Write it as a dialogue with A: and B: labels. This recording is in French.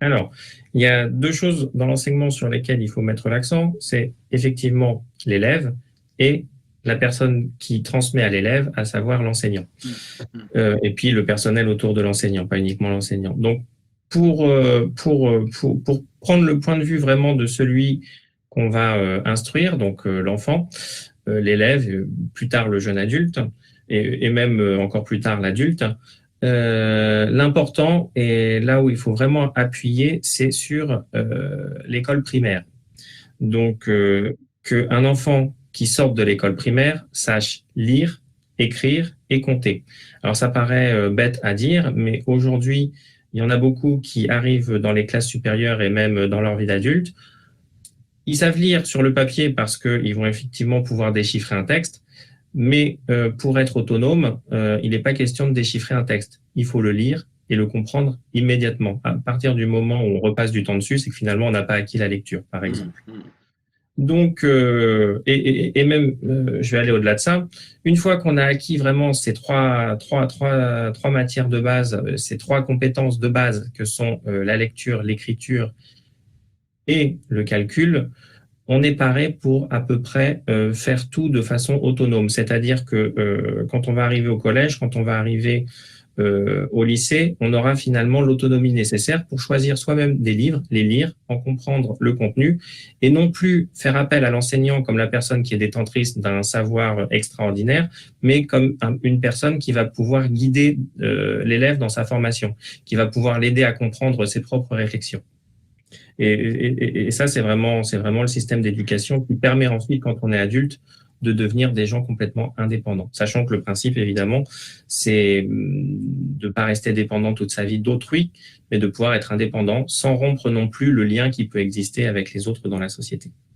A: Alors, il y a deux choses dans l'enseignement sur lesquelles il faut mettre l'accent. C'est effectivement l'élève et la personne qui transmet à l'élève, à savoir l'enseignant. Et puis le personnel autour de l'enseignant, pas uniquement l'enseignant. Donc, pour prendre le point de vue vraiment de celui qu'on va instruire, donc l'enfant, l'élève, plus tard le jeune adulte, et même encore plus tard l'adulte, l'important et là où il faut vraiment appuyer, c'est sur l'école primaire. Donc, qu'un enfant qui sorte de l'école primaire sache lire, écrire et compter. Alors, ça paraît bête à dire, mais aujourd'hui, il y en a beaucoup qui arrivent dans les classes supérieures et même dans leur vie d'adulte. Ils savent lire sur le papier parce qu'ils vont effectivement pouvoir déchiffrer un texte, mais pour être autonome, il n'est pas question de déchiffrer un texte. Il faut le lire et le comprendre immédiatement. À partir du moment où on repasse du temps dessus, c'est que finalement, on n'a pas acquis la lecture, par exemple. Donc, et même, je vais aller au-delà de ça. Une fois qu'on a acquis vraiment ces trois matières de base, ces trois compétences de base que sont la lecture, l'écriture et le calcul, on est paré pour à peu près faire tout de façon autonome. C'est-à-dire que quand on va arriver au collège, quand on va arriver au lycée, on aura finalement l'autonomie nécessaire pour choisir soi-même des livres, les lire, en comprendre le contenu, et non plus faire appel à l'enseignant comme la personne qui est détentrice d'un savoir extraordinaire, mais comme une personne qui va pouvoir guider l'élève dans sa formation, qui va pouvoir l'aider à comprendre ses propres réflexions. Et ça, c'est vraiment le système d'éducation qui permet ensuite, quand on est adulte, de devenir des gens complètement indépendants. Sachant que le principe, évidemment, c'est de ne pas rester dépendant toute sa vie d'autrui, mais de pouvoir être indépendant sans rompre non plus le lien qui peut exister avec les autres dans la société.